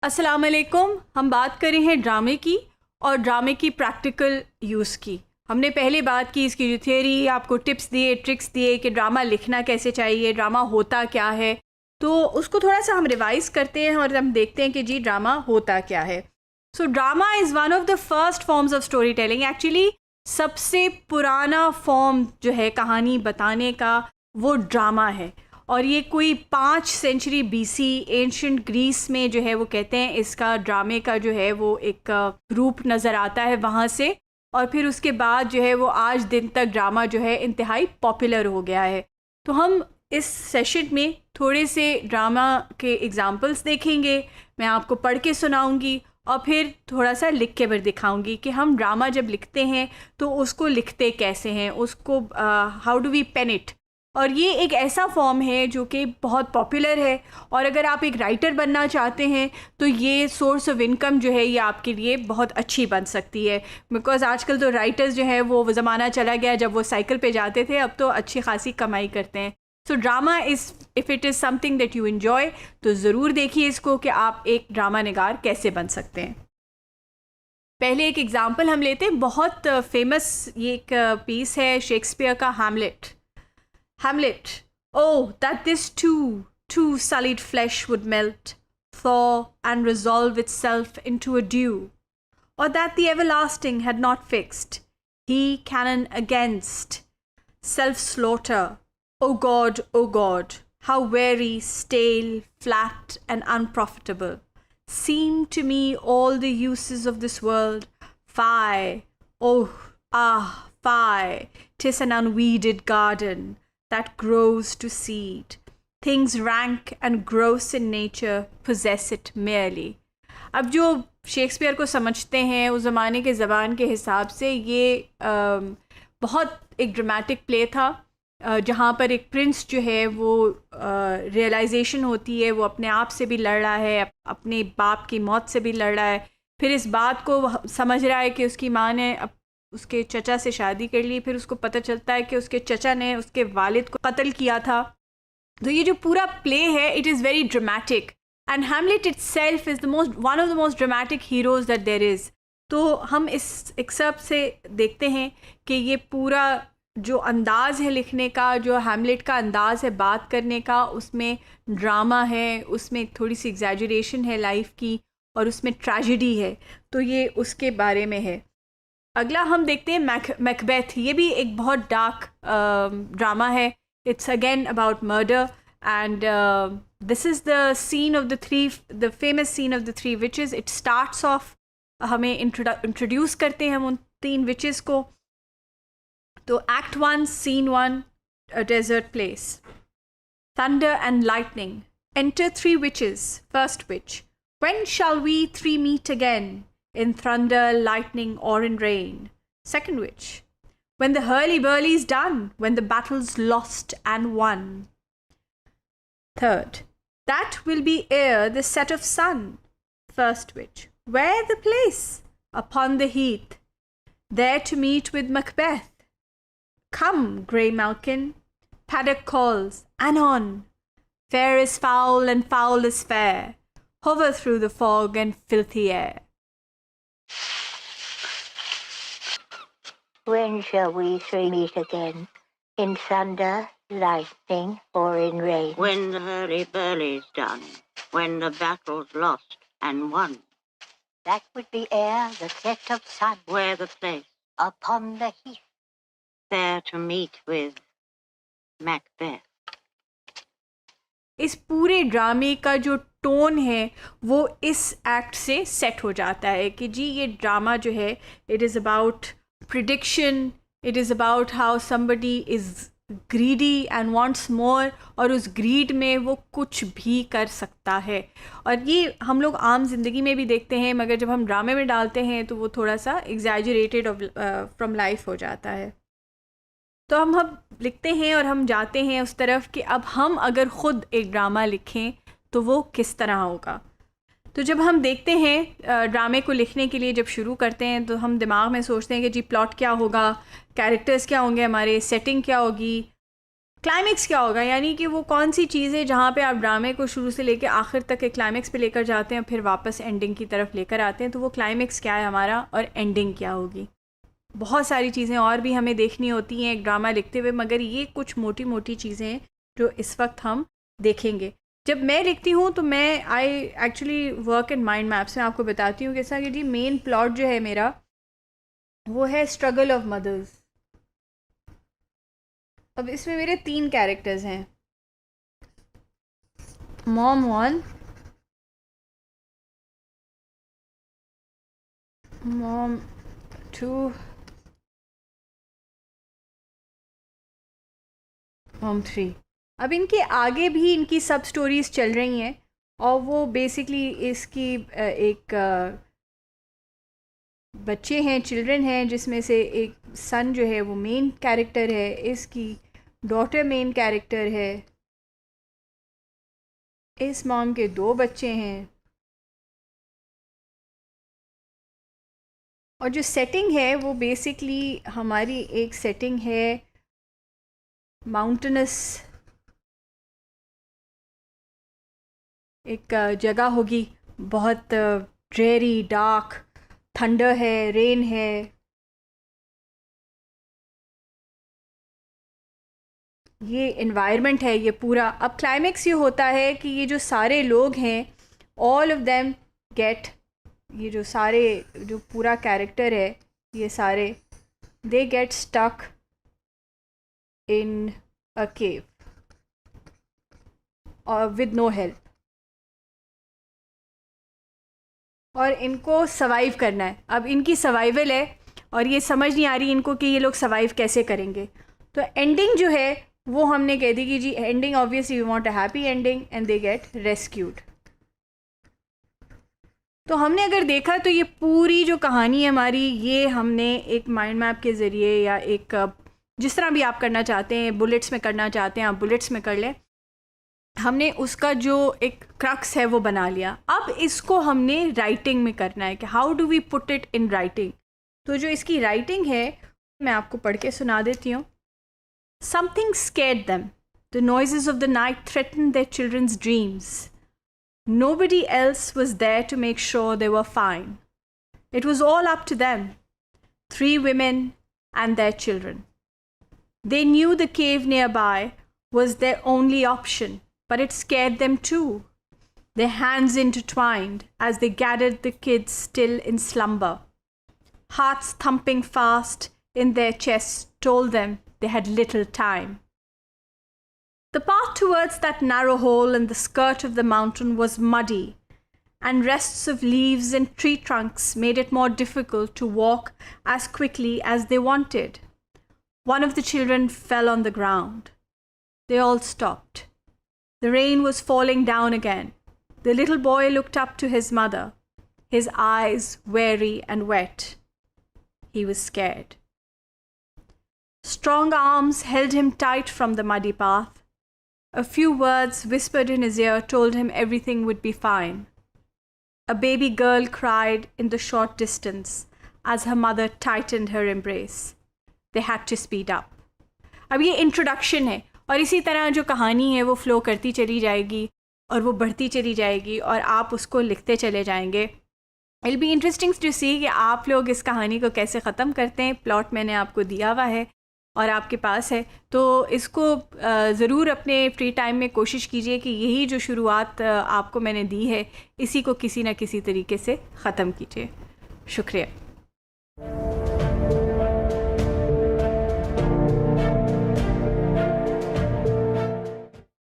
अस्सलाम वालेकुम। हम बात कर रहे हैं ड्रामे की और ड्रामे की प्रैक्टिकल यूज़ की। हमने पहले बात की इसकी जो थियरी, आपको टिप्स दिए, ट्रिक्स दिए कि ड्रामा लिखना कैसे चाहिए, ड्रामा होता क्या है। तो उसको थोड़ा सा हम रिवाइज़ करते हैं और हम देखते हैं कि जी ड्रामा होता क्या है। So drama is one of the first forms of storytelling. Actually सबसे पुराना फॉर्म जो है कहानी बताने का वो ड्रामा है। और ये कोई 5 सेंचुरी बीसी एंशिएंट ग्रीस में जो है वो कहते हैं इसका ड्रामे का जो है वो एक रूप नज़र आता है वहाँ से। और फिर उसके बाद जो है वो आज दिन तक ड्रामा जो है इंतहाई पॉपुलर हो गया है। तो हम इस सेशन में थोड़े से ड्रामा के एग्जाम्पल्स देखेंगे, मैं आपको पढ़ के सुनाऊंगी और फिर थोड़ा सा लिख के भी दिखाऊंगी कि हम ड्रामा जब लिखते हैं तो उसको लिखते कैसे हैं, उसको how do we pen it. और ये एक ऐसा फॉर्म है जो कि बहुत पॉपुलर है और अगर आप एक राइटर बनना चाहते हैं तो ये सोर्स ऑफ इनकम जो है ये आपके लिए बहुत अच्छी बन सकती है। बिकॉज़ आजकल तो राइटर्स जो है वो ज़माना चला गया जब वो साइकिल पे जाते थे, अब तो अच्छी खासी कमाई करते हैं। So drama is if it is something that you enjoy तो ज़रूर देखिए इसको कि आप एक ड्रामा निगार कैसे बन सकते हैं। पहले एक एग्ज़ाम्पल हम लेते हैं, बहुत फेमस ये एक पीस है शेक्सपियर का Hamlet. Hamlet, oh, that this too sullied flesh would melt, thaw, and resolve itself into a dew, or that the everlasting had not fixed, he canon against self-slaughter. O God, how weary, stale, flat, and unprofitable seem to me all the uses of this world. Fie, fie, 'tis an unweeded garden that grows to seed. Things rank and gross in nature possess it merely. अब जो Shakespeare को समझते हैं उस ज़माने के ज़बान के हिसाब से ये बहुत एक ड्रामेटिक प्ले था जहाँ पर एक प्रिंस जो है वो रियलाइजेशन होती है, वो अपने आप से भी लड़ रहा है, अपने बाप की मौत से भी लड़ रहा है। फिर इस बात को समझ रहा है कि उसकी माँ ने उसके चचा से शादी कर ली, फिर उसको पता चलता है कि उसके चचा ने उसके वालिद को कत्ल किया था। तो ये जो पूरा प्ले है it is very dramatic and Hamlet itself is one of the most dramatic heroes that there is. तो हम इस एक्सर्प्ट से देखते हैं कि ये पूरा जो अंदाज़ है लिखने का, जो हैमलेट का अंदाज़ है बात करने का, उसमें ड्रामा है, उसमें थोड़ी सी एग्जैजरेशन है लाइफ की और उसमें ट्रेजेडी है। तो ये उसके बारे में है। अगला हम देखते हैं मैकबेथ। ये भी एक बहुत डार्क ड्रामा है। It's again about murder and this is the scene of the famous scene of the 3 witches. It starts off, हमें इंट्रोड्यूस करते हैं हम उन 3 विचेस को। तो act 1 scene 1, a desert place. Thunder and lightning, enter 3 witches. First witch, when shall we 3 meet again? In thunder, lightning, or in rain. Second witch, when the hurly-burly's done, when the battle's lost and won. Third, that will be ere the set of sun. First witch, where the place? Upon the heath, there to meet with Macbeth. Come, grey Malkin, paddock calls, anon. Fair is foul and foul is fair. Hover through the fog and filthy air. When shall we 3 meet again? In thunder, lightning, or in rain? When the hurly-burly's done, when the battle's lost and won. That would be ere the set of sun. Where the place? Upon the heath. There to meet with Macbeth. इस पूरे ड्रामे का जो tone है वो इस act से set हो जाता है कि जी ये ड्रामा जो है it is about prediction, it is about how somebody is greedy and wants मोर, और उस ग्रीड में वो कुछ भी कर सकता है। और ये हम लोग आम जिंदगी में भी देखते हैं, मगर जब हम ड्रामे में डालते हैं तो वो थोड़ा सा एग्जैजरेटेड फ्रॉम लाइफ हो जाता है। तो हम अब लिखते हैं और हम जाते हैं उस तरफ कि अब हम अगर ख़ुद एक ड्रामा लिखें तो वो किस तरह होगा। तो जब हम देखते हैं ड्रामे को लिखने के लिए जब शुरू करते हैं तो हम दिमाग में सोचते हैं कि जी प्लॉट क्या होगा, कैरेक्टर्स क्या होंगे, हमारे सेटिंग क्या होगी, क्लाइमेक्स क्या होगा, यानी कि वो कौन सी चीज़ है जहाँ पे आप ड्रामे को शुरू से लेकर आखिर तक एक क्लाइमेक्स पे लेकर जाते हैं, फिर वापस एंडिंग की तरफ लेकर आते हैं। तो वो क्लाइमेक्स क्या है हमारा और एंडिंग क्या होगी। बहुत सारी चीज़ें और भी हमें देखनी होती हैं एक ड्रामा लिखते हुए, मगर ये कुछ मोटी मोटी चीज़ें हैं जो इस वक्त हम देखेंगे। जब मैं लिखती हूँ तो मैं I actually work in mind maps में। आपको बताती हूँ कैसा कि जी मेन प्लॉट जो है मेरा वो है स्ट्रगल ऑफ मदर्स। अब इसमें मेरे 3 कैरेक्टर्स हैं, मॉम 1, मॉम 2, मॉम 3। अब इनके आगे भी इनकी सब स्टोरीज़ चल रही हैं और वो बेसिकली इसकी एक बच्चे हैं, चिल्ड्रन हैं, जिसमें से एक सन जो है वो मेन कैरेक्टर है, इसकी डॉटर मेन कैरेक्टर है, इस मॉम के 2 बच्चे हैं। और जो सेटिंग है वो बेसिकली हमारी एक सेटिंग है माउंटेनस, एक जगह होगी, बहुत ड्रेरी, डार्क, थंडर है, रेन है। ये एनवायरनमेंट है ये पूरा। अब क्लाइमेक्स ये होता है कि ये जो सारे लोग हैं, ऑल ऑफ देम गेट, ये जो सारे जो पूरा कैरेक्टर है ये सारे, दे गेट स्टक इन अ केव और विद नो हेल्प, और इनको सर्वाइव करना है। अब इनकी सर्वाइवल है और ये समझ नहीं आ रही इनको कि ये लोग सर्वाइव कैसे करेंगे। तो एंडिंग जो है वो हमने कह दी कि जी ending obviously we want a happy ending and they get rescued. तो हमने अगर देखा तो ये पूरी जो कहानी है हमारी, ये हमने एक माइंड मैप के ज़रिए या एक जिस तरह भी आप करना चाहते हैं, बुलेट्स में करना चाहते हैं आप बुलेट्स में कर लें, हमने उसका जो एक क्रक्स है वो बना लिया। अब इसको हमने राइटिंग में करना है कि how do we put it in writing. तो जो इसकी राइटिंग है मैं आपको पढ़ के सुना देती हूँ। Something scared them. The noises of the night threatened their children's dreams. Nobody else was there to make sure they were fine. It was all up to them, 3 women and their children. They knew the cave nearby was their only option, but it scared them too. Their hands intertwined as they gathered the kids still in slumber. Hearts thumping fast in their chests told them they had little time. The path towards that narrow hole in the skirt of the mountain was muddy, and rests of leaves and tree trunks made it more difficult to walk as quickly as they wanted. One of the children fell on the ground. They all stopped. The rain was falling down again. The little boy looked up to his mother, his eyes weary and wet. He was scared. Strong arms held him tight from the muddy path. A few words whispered in his ear told him everything would be fine. A baby girl cried in the short distance as her mother tightened her embrace. They had to speed up. अब ये introduction है और इसी तरह जो कहानी है वो फ्लो करती चली जाएगी और वो बढ़ती चली जाएगी और आप उसको लिखते चले जाएंगे। It'll be interesting to see कि आप लोग इस कहानी को कैसे ख़त्म करते हैं। प्लॉट मैंने आपको दिया हुआ है और आपके पास है, तो इसको ज़रूर अपने फ्री टाइम में कोशिश कीजिए कि यही जो शुरुआत आपको मैंने दी है इसी को किसी न किसी तरीके से ख़त्म कीजिए। शुक्रिया।